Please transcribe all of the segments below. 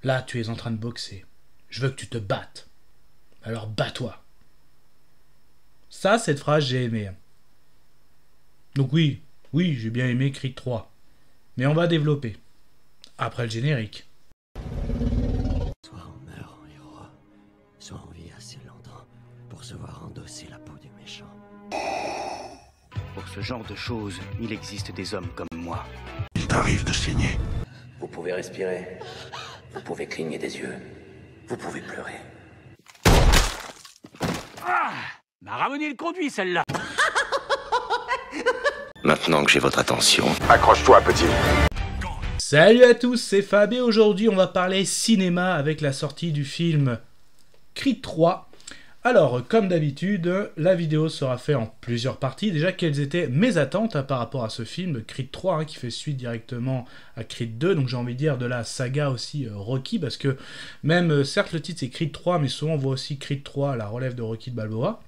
Là, tu es en train de boxer. Je veux que tu te battes. Alors bats-toi. Ça, cette phrase, j'ai aimé. Donc oui, j'ai bien aimé Creed 3. Mais on va développer. Après le générique. Soit on meurt en héros, soit on vit assez longtemps pour se voir endosser la peau du méchant. Pour ce genre de choses, il existe des hommes comme moi. Il t'arrive de saigner. Vous pouvez respirer, vous pouvez cligner des yeux, vous pouvez pleurer. Ah, m'a ramené le conduit celle-là. Maintenant que j'ai votre attention, Accroche-toi, petit. Salut à tous, c'est Fab et aujourd'hui on va parler cinéma avec la sortie du film Creed 3. Alors, comme d'habitude, la vidéo sera faite en plusieurs parties. Déjà, quelles étaient mes attentes par rapport à ce film Creed 3, qui fait suite directement à Creed 2, donc j'ai envie de dire de la saga aussi Rocky, parce que même, certes le titre c'est Creed 3, mais souvent on voit aussi Creed 3, la relève de Rocky Balboa.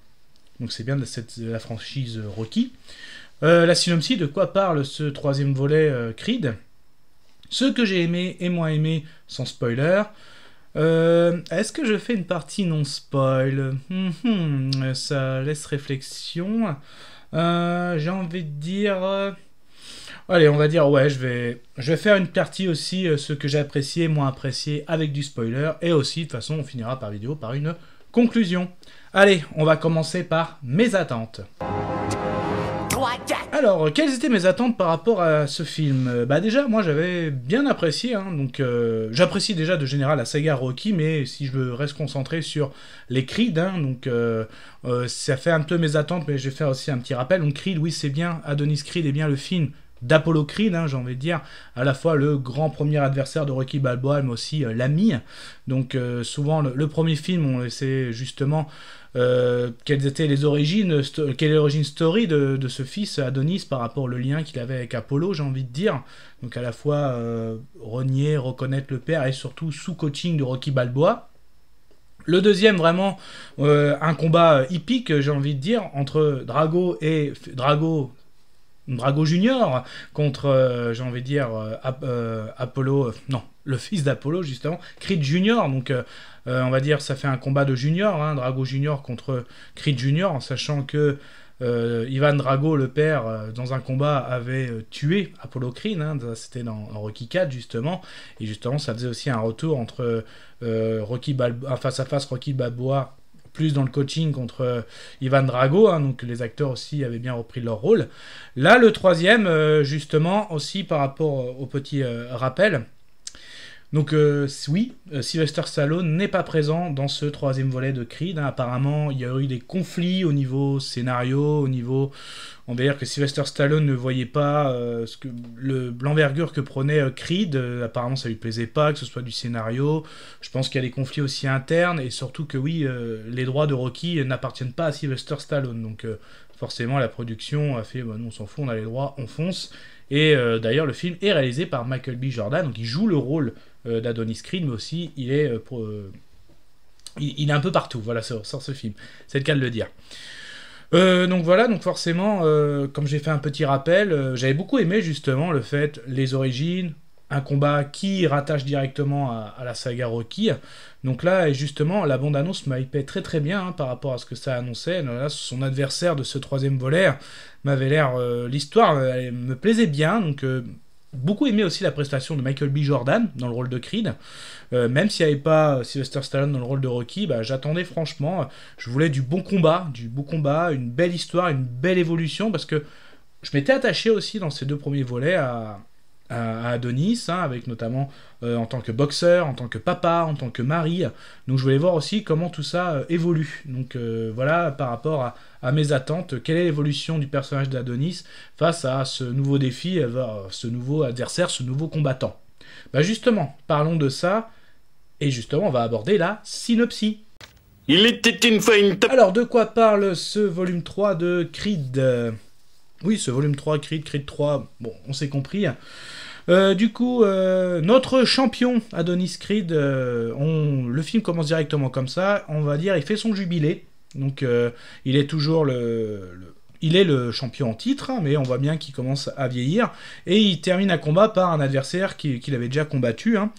Donc c'est bien de la franchise Rocky. La synopsis, de quoi parle ce troisième volet Creed? Ce que j'ai aimé et moins aimé, sans spoiler. Est-ce que je fais une partie non spoil? Ça laisse réflexion. J'ai envie de dire... Allez, on va dire, ouais, je vais faire une partie aussi, ce que j'ai apprécié, moins apprécié, avec du spoiler. Et aussi, de toute façon, on finira par vidéo par une conclusion. Allez, on va commencer par mes attentes. Alors, quelles étaient mes attentes par rapport à ce film? Bah déjà, moi j'avais bien apprécié, donc j'apprécie déjà de général la saga Rocky, mais si je reste concentré sur les Creed, donc ça fait un peu mes attentes, mais je vais faire aussi un petit rappel. Donc Creed, oui c'est bien, Adonis Creed est bien le film d'Apollo Creed, j'ai envie de dire, à la fois le grand premier adversaire de Rocky Balboa, mais aussi l'ami. Donc souvent le premier film, on essaie justement quelles étaient les origines, quelle est l'origine story de ce fils Adonis par rapport au lien qu'il avait avec Apollo, j'ai envie de dire. Donc à la fois renier, reconnaître le père et surtout sous coaching de Rocky Balboa. Le deuxième, vraiment, un combat hippique, j'ai envie de dire, entre Drago Junior contre, j'ai envie de dire, Apollo, non, le fils d'Apollo, justement, Creed Junior, donc on va dire ça fait un combat de Junior, Drago Junior contre Creed Junior, en sachant que Ivan Drago, le père, dans un combat, avait tué Apollo Creed, c'était dans Rocky 4, justement, et justement ça faisait aussi un retour entre face à face Rocky Balboa, plus dans le coaching contre Ivan Drago, donc les acteurs aussi avaient bien repris leur rôle. Là, le troisième, justement, aussi par rapport au petit rappel, donc oui, Sylvester Stallone n'est pas présent dans ce troisième volet de Creed. Apparemment, il y a eu des conflits au niveau scénario, au niveau... On va dire que Sylvester Stallone ne voyait pas l'envergure que prenait Creed. Apparemment, ça lui plaisait pas, que ce soit du scénario. Je pense qu'il y a des conflits aussi internes, et surtout que oui, les droits de Rocky n'appartiennent pas à Sylvester Stallone. Donc forcément, la production a fait, nous on s'en fout, on a les droits, on fonce. Et d'ailleurs, le film est réalisé par Michael B. Jordan, donc il joue le rôle d'Adonis Creed, mais aussi il est il est un peu partout, voilà, sur ce film. C'est le cas de le dire. Donc voilà, donc forcément, comme j'ai fait un petit rappel, j'avais beaucoup aimé justement le fait, les origines, un combat qui rattache directement à la saga Rocky. Donc là, justement, la bande-annonce m'a hypé très très bien par rapport à ce que ça annonçait. Là, son adversaire de ce troisième volet m'avait l'air... l'histoire elle me plaisait bien, donc... beaucoup aimé aussi la prestation de Michael B. Jordan dans le rôle de Creed, même s'il n'y avait pas Sylvester Stallone dans le rôle de Rocky, j'attendais franchement, je voulais du bon combat, une belle histoire, une belle évolution, parce que je m'étais attaché aussi dans ces deux premiers volets à Adonis, avec notamment en tant que boxeur, en tant que papa, en tant que mari, donc je voulais voir aussi comment tout ça évolue, donc voilà, par rapport à mes attentes, quelle est l'évolution du personnage d'Adonis face à ce nouveau défi, ce nouveau adversaire, ce nouveau combattant. Justement, parlons de ça, et justement on va aborder la synopsis. Il était une fois une... Alors, de quoi parle ce volume 3 de Creed? Oui, ce volume 3, Creed 3, bon, on s'est compris. Du coup, notre champion, Adonis Creed, le film commence directement comme ça, on va dire, il fait son jubilé. Donc, il est toujours il est le champion en titre, hein, mais on voit bien qu'il commence à vieillir, et il termine un combat par un adversaire qu'il avait déjà combattu. Hein.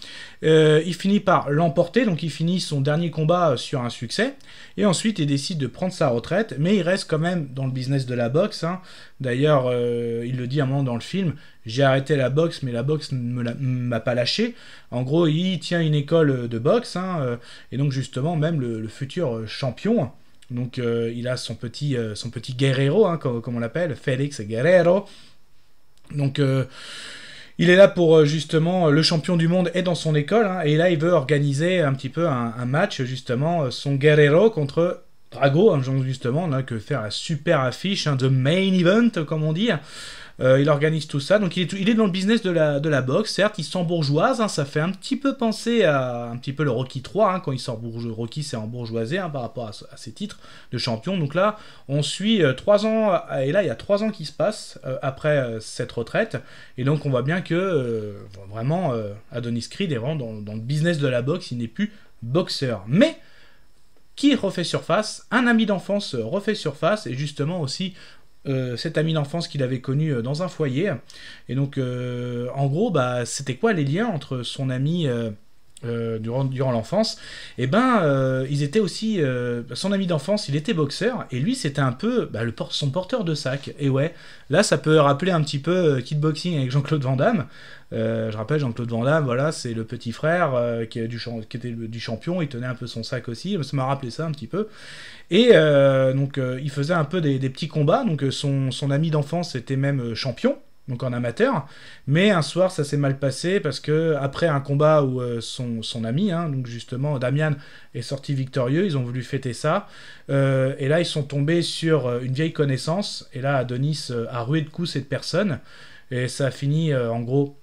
Il finit par l'emporter, donc il finit son dernier combat sur un succès, et ensuite il décide de prendre sa retraite, mais il reste quand même dans le business de la boxe. Hein. D'ailleurs, il le dit à un moment dans le film, j'ai arrêté la boxe, mais la boxe ne m'a pas lâché. En gros, il tient une école de boxe, hein, et donc justement, même le futur champion. Donc il a son petit Guerrero, hein, comme on l'appelle, Félix Guerrero. Donc il est là pour justement, le champion du monde est dans son école, hein, et là il veut organiser un petit peu un match, justement, son Guerrero contre Drago, hein, justement, on a que faire la super affiche, hein, de main event, comme on dit. Il organise tout ça, donc il est dans le business de la boxe. Certes, il s'embourgeoise, hein, ça fait un petit peu penser à un petit peu le Rocky 3, hein, quand il sort Rocky, c'est embourgeoisé, hein, par rapport à ses titres de champion. Donc là, on suit 3 ans, et là il y a 3 ans qui se passent après cette retraite, et donc on voit bien que vraiment Adonis Creed est vraiment dans le business de la boxe, il n'est plus boxeur. Mais qui refait surface, un ami d'enfance refait surface, et justement aussi cet ami d'enfance qu'il avait connu dans un foyer. Et donc, en gros, bah, c'était quoi les liens entre son ami durant l'enfance? Et ben, ils étaient aussi... son ami d'enfance, il était boxeur, et lui, c'était un peu son porteur de sac. Et ouais, là, ça peut rappeler un petit peu Kickboxing avec Jean-Claude Van Damme. Je rappelle, Jean-Claude Van Damme, voilà, c'est le petit frère qui était du champion, il tenait un peu son sac aussi, ça m'a rappelé ça un petit peu. Et donc il faisait un peu des petits combats, donc son ami d'enfance était même champion, donc en amateur, mais un soir ça s'est mal passé parce que après un combat où son ami, hein, donc justement Damian, est sorti victorieux, ils ont voulu fêter ça, et là ils sont tombés sur une vieille connaissance, et là Adonis a rué de coups cette personne, et ça a fini en gros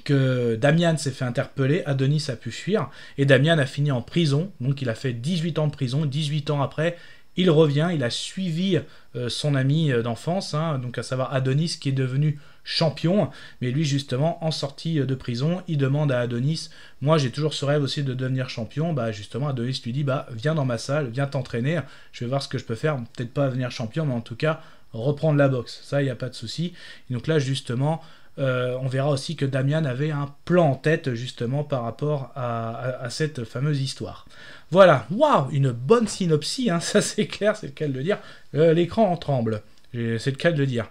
que Damian s'est fait interpeller, Adonis a pu fuir, et Damian a fini en prison, donc il a fait 18 ans de prison, 18 ans après, il revient, il a suivi son ami d'enfance, hein, donc à savoir Adonis, qui est devenu champion, mais lui justement, en sortie de prison, il demande à Adonis, moi j'ai toujours ce rêve aussi de devenir champion, bah justement Adonis lui dit, bah viens dans ma salle, viens t'entraîner, je vais voir ce que je peux faire, peut-être pas devenir champion, mais en tout cas, reprendre la boxe, ça il n'y a pas de souci. Et donc là justement, on verra aussi que Damian avait un plan en tête justement par rapport à cette fameuse histoire. Voilà, waouh, une bonne synopsis, hein, ça c'est clair, c'est le cas de le dire. L'écran en tremble, c'est le cas de le dire.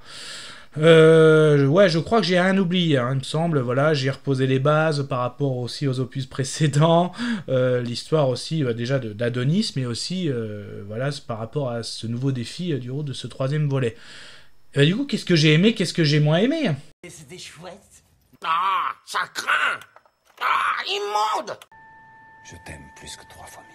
Ouais, je crois que j'ai rien oublié, hein, il me semble. Voilà, j'ai reposé les bases par rapport aussi aux opus précédents, l'histoire aussi déjà d'Adonis, mais aussi voilà, par rapport à ce nouveau défi du haut de ce 3e volet. Du coup, qu'est-ce que j'ai aimé, qu'est-ce que j'ai moins aimé? C'était chouette. Ah, ça craint. Ah, immonde. Je t'aime plus que 3 fois 1000.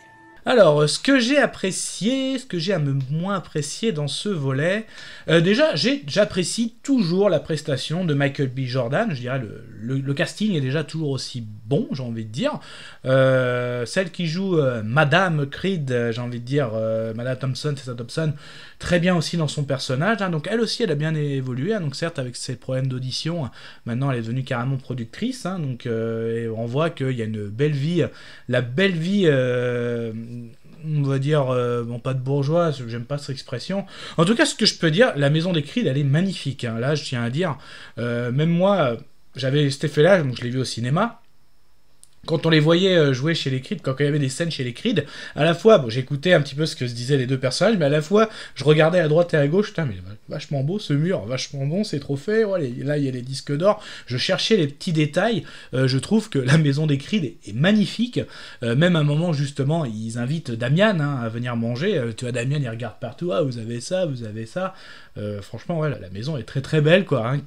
Alors, ce que j'ai apprécié, ce que j'ai à me moins apprécier dans ce volet, déjà, j'apprécie toujours la prestation de Michael B. Jordan, je dirais, le casting est déjà toujours aussi bon, j'ai envie de dire. Celle qui joue Madame Creed, j'ai envie de dire, Madame Thompson, Tessa Thompson, très bien aussi dans son personnage, hein, donc elle aussi, elle a bien évolué, hein, donc certes, avec ses problèmes d'audition, hein, maintenant elle est devenue carrément productrice, hein, donc et on voit qu'il y a une belle vie, la belle vie... on va dire, bon, pas de bourgeois, j'aime pas cette expression. En tout cas, ce que je peux dire, la maison des Creed, elle est magnifique. Hein. Là, je tiens à dire, même moi, j'avais cet effet-là, donc je l'ai vu au cinéma. Quand on les voyait jouer chez les Creed, quand il y avait des scènes chez les Creed, à la fois, bon, j'écoutais un petit peu ce que se disaient les deux personnages, mais à la fois, je regardais à droite et à gauche, putain, mais vachement beau ce mur, vachement bon, c'est trop fait, ouais, là il y a les disques d'or, je cherchais les petits détails, je trouve que la maison des Creed est magnifique, même à un moment, justement, ils invitent Damian hein, à venir manger, tu vois, Damian, il regarde partout, ah, vous avez ça, franchement, ouais, la maison est très très belle, quoi, hein,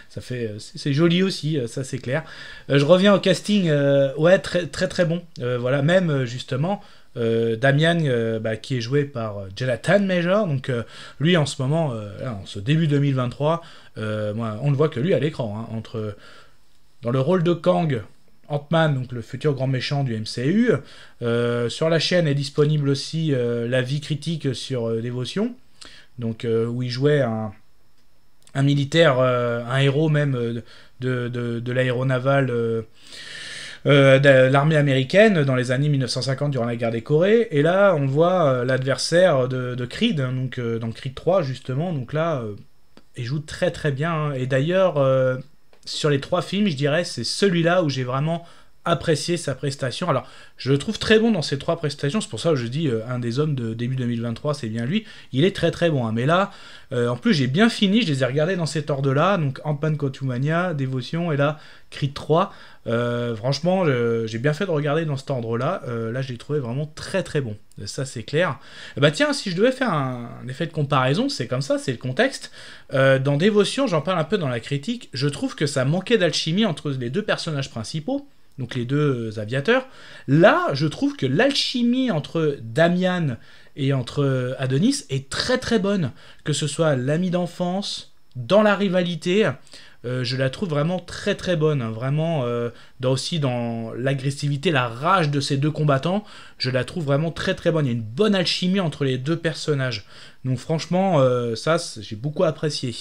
ça fait, c'est joli aussi, ça c'est clair. Je reviens au casting, ouais, très très très bon. Voilà, même justement Damian, qui est joué par Jonathan Major, donc lui en ce moment, en ce début 2023, on ne voit que lui à l'écran, hein, dans le rôle de Kang, Ant-Man, donc le futur grand méchant du MCU. Sur la chaîne est disponible aussi la vie critique sur Dévotion, donc où il jouait un militaire, un héros même de l'aéronavale. de l'armée américaine dans les années 1950 durant la guerre des Corées. Et là, on voit l'adversaire de Creed, hein, donc dans Creed 3 justement. Donc là, il joue très très bien. Hein. Et d'ailleurs, sur les 3 films, je dirais, c'est celui-là où j'ai vraiment apprécié sa prestation. Alors, je le trouve très bon dans ces 3 prestations, c'est pour ça que je dis un des hommes de début 2023, c'est bien lui. Il est très très bon, hein. Mais là, en plus, j'ai bien fini, je les ai regardés dans cet ordre-là, donc Ant-Man Quantumania, Dévotion, et là, Creed 3. Franchement, j'ai bien fait de regarder dans cet ordre-là. Là, je l'ai trouvé vraiment très très bon. Ça, c'est clair. Bah tiens, si je devais faire un effet de comparaison, c'est comme ça, c'est le contexte. Dans Dévotion, j'en parle un peu dans la critique, je trouve que ça manquait d'alchimie entre les 2 personnages principaux, donc les 2 aviateurs. Là, je trouve que l'alchimie entre Damian et entre Adonis est très très bonne. Que ce soit l'ami d'enfance, dans la rivalité, je la trouve vraiment très très bonne. Hein. Vraiment, aussi dans l'agressivité, la rage de ces 2 combattants, je la trouve vraiment très très bonne. Il y a une bonne alchimie entre les 2 personnages. Donc franchement, ça, j'ai beaucoup apprécié.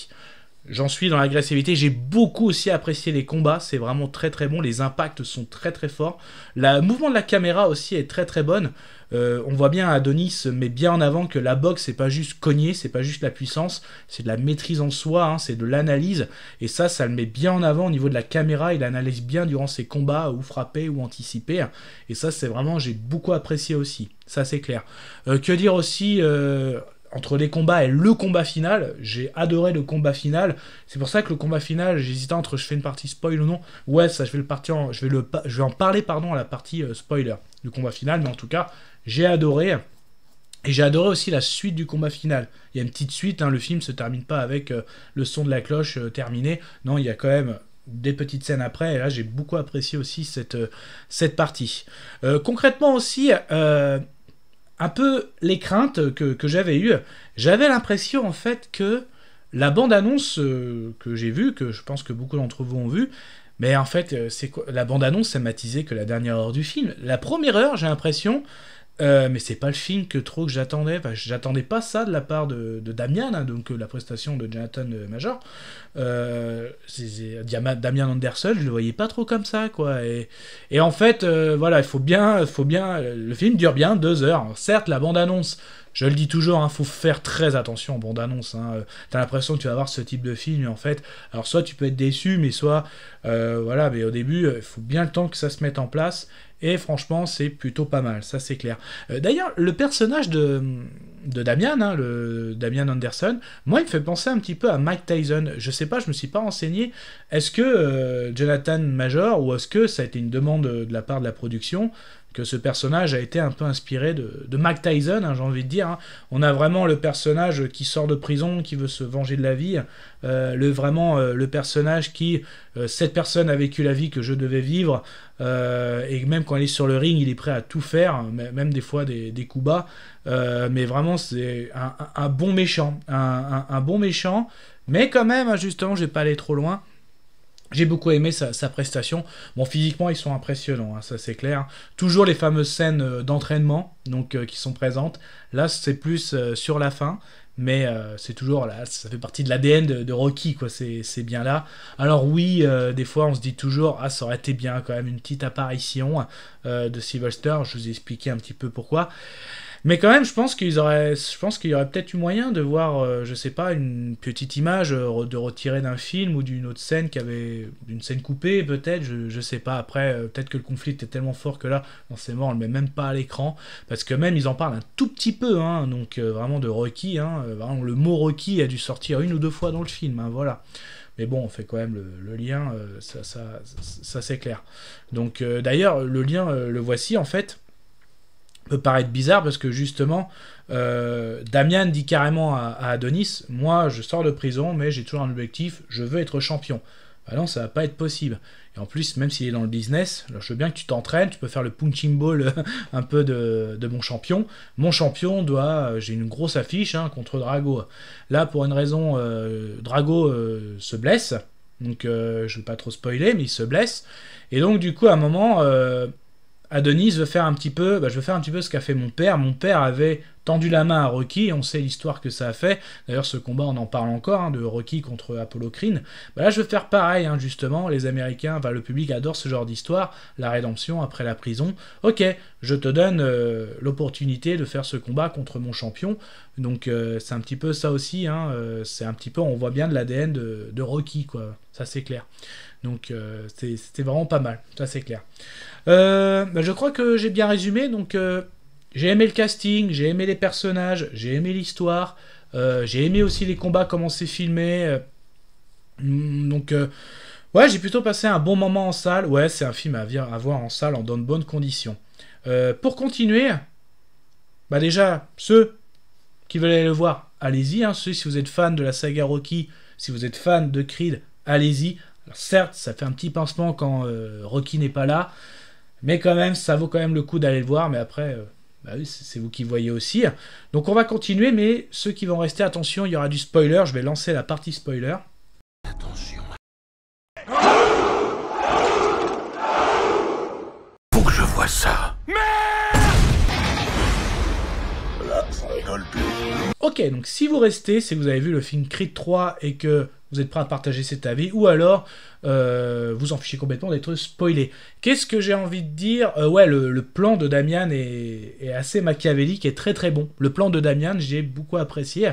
J'en suis dans l'agressivité, j'ai beaucoup aussi apprécié les combats, c'est vraiment très très bon, les impacts sont très très forts. Le mouvement de la caméra aussi est très très bonne. On voit bien Adonis met bien en avant que la boxe c'est pas juste cogner, c'est pas juste la puissance, c'est de la maîtrise en soi, hein, c'est de l'analyse. Et ça le met bien en avant au niveau de la caméra, il analyse bien durant ses combats, ou frapper ou anticiper. Et ça c'est vraiment, j'ai beaucoup apprécié aussi, ça c'est clair. Que dire aussi entre les combats et le combat final, j'ai adoré le combat final. C'est pour ça que le combat final, j'hésitais entre je fais une partie spoil ou non. Ouais, ça je vais en parler pardon à la partie spoiler du combat final, mais en tout cas, j'ai adoré. Et j'ai adoré aussi la suite du combat final. Il y a une petite suite, hein, le film se termine pas avec le son de la cloche terminé. Non, il y a quand même des petites scènes après, et là j'ai beaucoup apprécié aussi cette partie. Concrètement aussi, un peu les craintes que j'avais eues. J'avais l'impression en fait que la bande-annonce que j'ai vue, que je pense que beaucoup d'entre vous ont vue, mais en fait, la bande-annonce, ça matisait que la dernière heure du film. La première heure, j'ai l'impression, mais c'est pas le film que j'attendais. Enfin, j'attendais pas ça de la part de Damian, hein, donc la prestation de Jonathan Major. Damian Anderson, je le voyais pas trop comme ça, quoi. Et en fait, voilà, il faut bien. Le film dure bien 2 heures. Alors, certes, la bande-annonce. Je le dis toujours, hein, faut faire très attention aux bandes annonces. Hein. T'as l'impression que tu vas voir ce type de film, et en fait, alors soit tu peux être déçu, mais soit, voilà, mais au début, il faut bien le temps que ça se mette en place. Et franchement, c'est plutôt pas mal, ça c'est clair. D'ailleurs, le personnage de Damian, hein, le Damian Anderson, moi il me fait penser un petit peu à Mike Tyson. Je sais pas, je me suis pas renseigné. Est-ce que Jonathan Major, ou est-ce que ça a été une demande de la part de la production, que ce personnage a été un peu inspiré de Mike Tyson, hein, j'ai envie de dire. Hein. On a vraiment le personnage qui sort de prison, qui veut se venger de la vie, le personnage qui, cette personne a vécu la vie que je devais vivre, et même quand il est sur le ring, il est prêt à tout faire, même des fois des coups bas, mais vraiment c'est un bon méchant, un bon méchant, mais quand même, justement, je vais pas aller trop loin. J'ai beaucoup aimé sa prestation. Bon, physiquement, ils sont impressionnants, hein, ça c'est clair. Toujours les fameuses scènes d'entraînement donc, qui sont présentes. Là, c'est plus sur la fin, mais c'est toujours là, ça fait partie de l'ADN de Rocky, quoi. C'est bien là. Alors oui, des fois, on se dit toujours, ça aurait été bien quand même une petite apparition de Sylvester. Je vous ai expliqué un petit peu pourquoi. Mais quand même, je pense qu'il y aurait peut-être eu moyen de voir, je sais pas, une petite image de retirer d'un film ou d'une autre scène d'une scène coupée, peut-être, je sais pas. Après, peut-être que le conflit était tellement fort que là, c'est mort, on le met même pas à l'écran, parce que même ils en parlent un tout petit peu, hein, donc vraiment de Rocky, hein, vraiment, le mot Rocky a dû sortir 1 ou 2 fois dans le film, hein, voilà. Mais bon, on fait quand même le lien, ça c'est clair. Donc d'ailleurs, le lien, le voici en fait. Peut paraître bizarre parce que justement Damian dit carrément à Adonis, moi je sors de prison mais j'ai toujours un objectif, je veux être champion. Bah non, ça va pas être possible. Et en plus, même s'il est dans le business, alors je veux bien que tu t'entraînes, tu peux faire le punching ball un peu de mon champion. Mon champion j'ai une grosse affiche, hein, contre Drago. Là, pour une raison, Drago se blesse, donc je vais pas trop spoiler, mais il se blesse. Et donc du coup, à un moment, Adonis veut faire un petit peu, je veux faire un petit peu ce qu'a fait mon père. Mon père avait tendu la main à Rocky, on sait l'histoire que ça a fait. D'ailleurs, ce combat, on en parle encore, hein, de Rocky contre Apollo Creed. Là, je veux faire pareil, hein, justement. Les Américains, le public adore ce genre d'histoire. La rédemption après la prison. Ok, je te donne l'opportunité de faire ce combat contre mon champion. Donc, c'est un petit peu ça aussi. Hein, c'est un petit peu, on voit bien de l'ADN de Rocky, quoi. Ça, c'est clair. Donc, c'était vraiment pas mal. Ça, c'est clair. Je crois que j'ai bien résumé. Donc, j'ai aimé le casting, j'ai aimé les personnages, j'ai aimé l'histoire, j'ai aimé aussi les combats, comment c'est filmé. Donc, ouais, j'ai plutôt passé un bon moment en salle. Ouais, c'est un film à voir en salle dans de bonnes conditions. Pour continuer, déjà, ceux qui veulent aller le voir, allez-y. Hein, si vous êtes fan de la saga Rocky, si vous êtes fan de Creed, allez-y. Alors, certes, ça fait un petit pincement quand Rocky n'est pas là, mais quand même, ça vaut quand même le coup d'aller le voir. Mais après... oui, c'est vous qui voyez aussi. Donc on va continuer, mais ceux qui vont rester, attention, il y aura du spoiler. Je vais lancer la partie spoiler. Attention. Faut que je vois ça. Là, ça rigole plus. Ok, donc si vous restez, c'est que vous avez vu le film Creed 3 et que vous êtes prêt à partager cet avis, ou alors vous en fichez complètement d'être spoilé. Qu'est-ce que j'ai envie de dire? Ouais, le plan de Damian est assez machiavélique et très très bon. Le plan de Damian, j'ai beaucoup apprécié.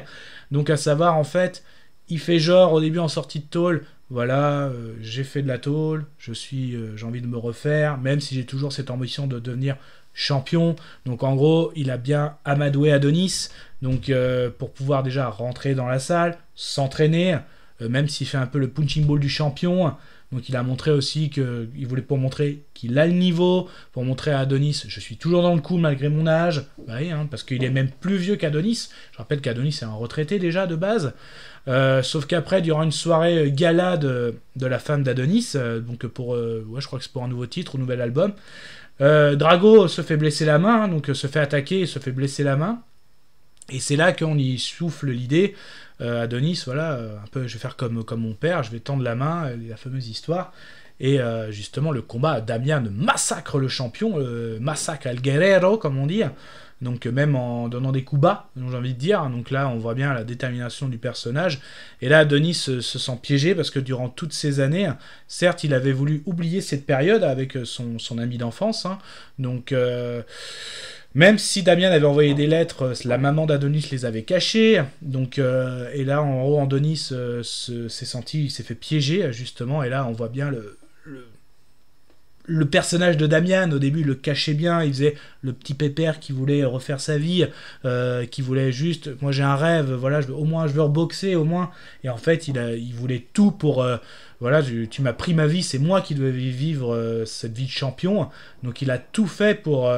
Donc à savoir, en fait, il fait genre au début en sortie de tôle, voilà, j'ai fait de la tôle, j'ai envie de me refaire, même si j'ai toujours cette ambition de devenir champion. Donc en gros, il a bien amadoué Adonis, donc pour pouvoir déjà rentrer dans la salle, s'entraîner, même s'il fait un peu le punching ball du champion. Donc il a montré aussi qu'il voulait pour montrer qu'il a le niveau, pour montrer à Adonis, je suis toujours dans le coup malgré mon âge. Bah oui, hein, parce qu'il est même plus vieux qu'Adonis. Je rappelle qu'Adonis est un retraité déjà de base. Sauf qu'après, durant une soirée gala de la femme d'Adonis, donc je crois que c'est pour un nouveau titre, un nouvel album, Drago se fait blesser la main, donc se fait attaquer et se fait blesser la main. Et c'est là qu'on y souffle l'idée. Adonis, voilà, un peu, je vais faire comme mon père, je vais tendre la main, la fameuse histoire. Et justement, le combat, Damian massacre le champion, massacre El Guerrero, comme on dit. Donc même en donnant des coups bas, j'ai envie de dire. Donc là, on voit bien la détermination du personnage. Et là, Adonis se sent piégé parce que durant toutes ces années, certes, il avait voulu oublier cette période avec son ami d'enfance. Hein. Donc... même si Damian avait envoyé des lettres, la maman d'Adonis les avait cachées. Donc, et là, en haut, Adonis s'est senti, il s'est fait piéger, justement. Et là, on voit bien le personnage de Damian. Au début, il le cachait bien. Il faisait le petit pépère qui voulait refaire sa vie, qui voulait juste... Moi, j'ai un rêve, voilà, je veux reboxer, au moins. Et en fait, il voulait tout pour... voilà, tu m'as pris ma vie, c'est moi qui devais vivre cette vie de champion. Donc, il a tout fait pour...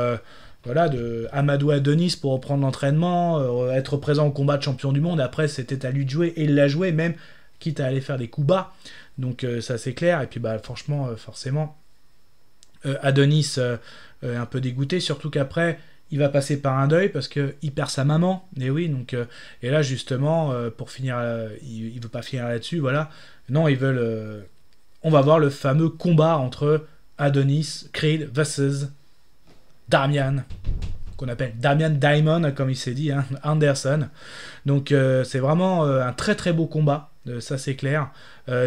voilà, de Amadou Adonis pour reprendre l'entraînement, être présent au combat de champion du monde. Après, c'était à lui de jouer, et il l'a joué, même quitte à aller faire des coups bas. Donc, ça c'est clair. Et puis, franchement, forcément, Adonis est un peu dégoûté, surtout qu'après, il va passer par un deuil parce qu'il perd sa maman. Et oui, donc, et là, justement, pour finir, il veut pas finir là-dessus, voilà. Non, on va voir le fameux combat entre Adonis, Creed versus Damian, qu'on appelle Damian Diamond, comme il s'est dit, hein, Anderson. Donc c'est vraiment un très très beau combat, ça c'est clair.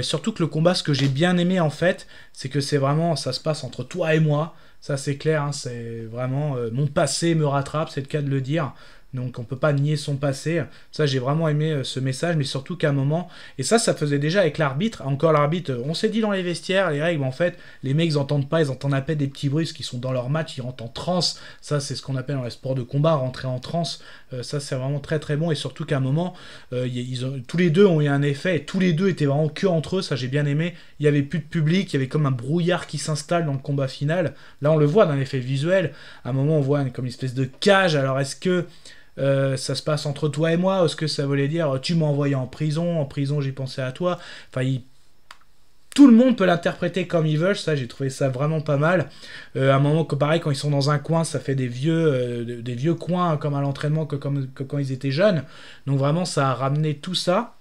Surtout que le combat, ce que j'ai bien aimé en fait, c'est que c'est vraiment, ça se passe entre toi et moi, ça c'est clair, hein, c'est vraiment, mon passé me rattrape, c'est le cas de le dire. Donc on peut pas nier son passé. Ça, j'ai vraiment aimé ce message, mais surtout qu'à un moment, et ça faisait déjà avec l'arbitre. Encore l'arbitre, on s'est dit dans les vestiaires, les règles, en fait, les mecs ils entendent pas, ils entendent à peine des petits bruits, parce qu'ils sont dans leur match, ils rentrent en transe. Ça, c'est ce qu'on appelle dans les sports de combat, rentrer en transe. Ça, c'est vraiment très très bon, et surtout qu'à un moment, tous les deux ont eu un effet, et tous les deux étaient vraiment que entre eux. Ça, j'ai bien aimé. Il y avait plus de public, il y avait comme un brouillard qui s'installe dans le combat final. Là, on le voit dans l'effet visuel. À un moment, on voit comme une espèce de cage. Alors, est-ce que ça se passe entre toi et moi? Est-ce que ça voulait dire tu m'as envoyé en prison j'ai pensé à toi? Enfin, tout le monde peut l'interpréter comme ils veulent. Ça, j'ai trouvé ça vraiment pas mal. À un moment, pareil, quand ils sont dans un coin, ça fait des vieux coins comme à l'entraînement que quand ils étaient jeunes. Donc vraiment, ça a ramené tout ça.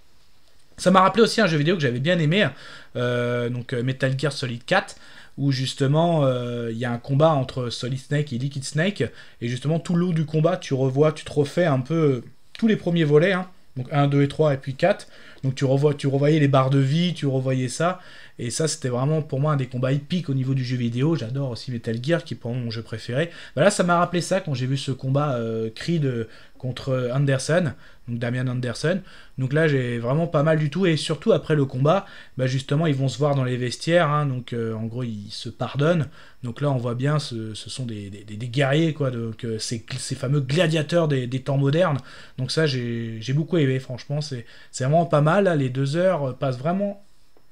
Ça m'a rappelé aussi un jeu vidéo que j'avais bien aimé, donc Metal Gear Solid 4, où justement il y a un combat entre Solid Snake et Liquid Snake, et justement tout le long du combat tu te refais un peu tous les premiers volets, hein, donc 1, 2 et 3 et puis 4, donc tu revoyais les barres de vie, tu revoyais ça, et ça c'était vraiment pour moi un des combats épiques au niveau du jeu vidéo. J'adore aussi Metal Gear qui est pour moi mon jeu préféré. Bah là ça m'a rappelé ça quand j'ai vu ce combat Creed contre Anderson, donc Damian Anderson. Donc là j'ai vraiment pas mal du tout, et surtout après le combat, bah justement ils vont se voir dans les vestiaires, hein, donc en gros ils se pardonnent. Donc là on voit bien ce sont des guerriers quoi, donc ces fameux gladiateurs des temps modernes. Donc ça j'ai beaucoup aimé, franchement c'est vraiment pas mal, là, les 2 heures passent vraiment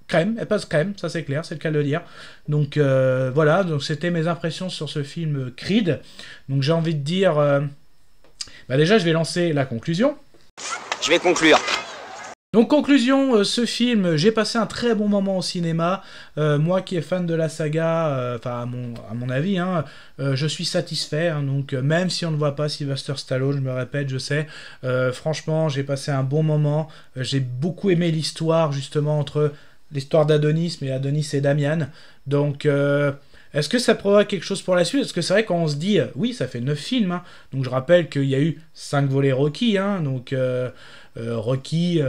crème, elles passent crème, ça c'est clair, c'est le cas de le dire. Donc voilà, donc c'était mes impressions sur ce film Creed. Donc j'ai envie de dire, bah déjà je vais lancer la conclusion. Je vais conclure. Donc conclusion, ce film, j'ai passé un très bon moment au cinéma. Moi qui est fan de la saga, enfin à mon avis, hein, je suis satisfait. Hein, donc même si on ne voit pas Sylvester Stallone, je me répète, je sais. Franchement, j'ai passé un bon moment. J'ai beaucoup aimé l'histoire justement entre l'histoire d'Adonis, mais Adonis et Damian. Donc est-ce que ça provoque quelque chose pour la suite? Parce que c'est vrai quand on se dit, oui, ça fait 9 films. Hein, donc je rappelle qu'il y a eu 5 volets Rocky. Hein, donc Rocky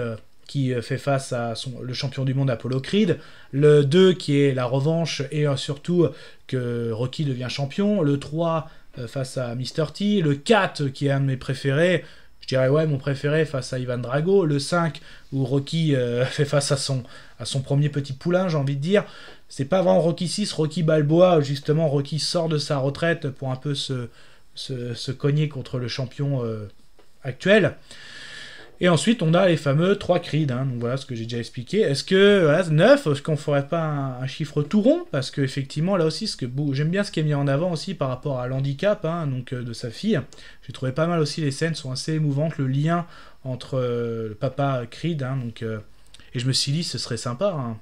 qui fait face à le champion du monde Apollo Creed. Le 2 qui est la revanche et surtout que Rocky devient champion. Le 3 face à Mr. T. Le 4 qui est un de mes préférés. Je dirais ouais mon préféré face à Ivan Drago. Le 5 où Rocky fait face à son premier petit poulain, j'ai envie de dire. C'est pas vraiment Rocky 6, Rocky Balboa, où justement Rocky sort de sa retraite pour un peu se cogner contre le champion actuel. Et ensuite, on a les fameux 3 Creed, hein, donc voilà ce que j'ai déjà expliqué. Est-ce que, voilà, 9, est-ce qu'on ferait pas un chiffre tout rond? Parce qu'effectivement, là aussi, j'aime bien ce qui est mis en avant aussi par rapport à l'handicap, hein, donc, de sa fille. J'ai trouvé pas mal aussi, les scènes sont assez émouvantes, le lien entre le papa Creed, hein, donc, et je me suis dit, ce serait sympa, hein,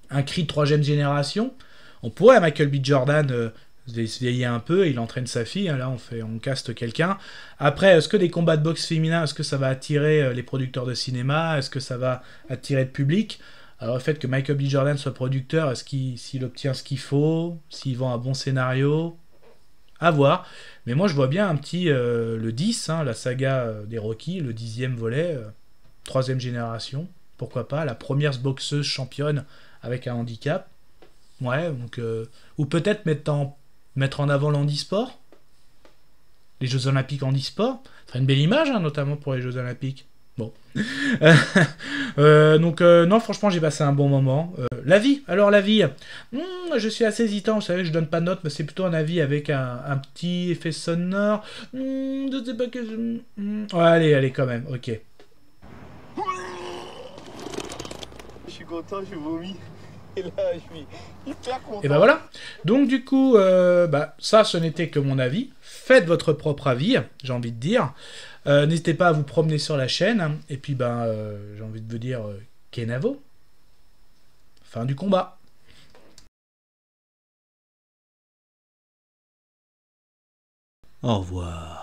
un Creed 3ème génération. On pourrait, Michael B. Jordan, se vieillir un peu, il entraîne sa fille, hein, là on caste quelqu'un. Après, est-ce que des combats de boxe féminins, est-ce que ça va attirer les producteurs de cinéma? Est-ce que ça va attirer le public? Alors le fait que Michael B. Jordan soit producteur, est-ce s'il obtient ce qu'il faut? S'il vend un bon scénario? À voir. Mais moi je vois bien un petit, le 10, hein, la saga des Rocky, le 10e volet, 3ème génération, pourquoi pas, la première boxeuse championne avec un handicap. Ouais, donc, ou peut-être mettre en avant l'handisport, les Jeux Olympiques handisport, ce serait une belle image, hein, notamment pour les Jeux Olympiques. Bon. Donc, non, franchement, j'ai passé un bon moment. La vie, alors la vie, je suis assez hésitant, vous savez, je donne pas de note, mais c'est plutôt un avis avec un petit effet sonore. Je sais pas que... Ouais, allez, quand même, ok. Je suis content, je vomis. Et là, je suis hyper content. Et ben voilà. Donc du coup, ça, ce n'était que mon avis. Faites votre propre avis, j'ai envie de dire. N'hésitez pas à vous promener sur la chaîne. Hein. Et puis, j'ai envie de vous dire, Kenavo. Fin du combat. Au revoir.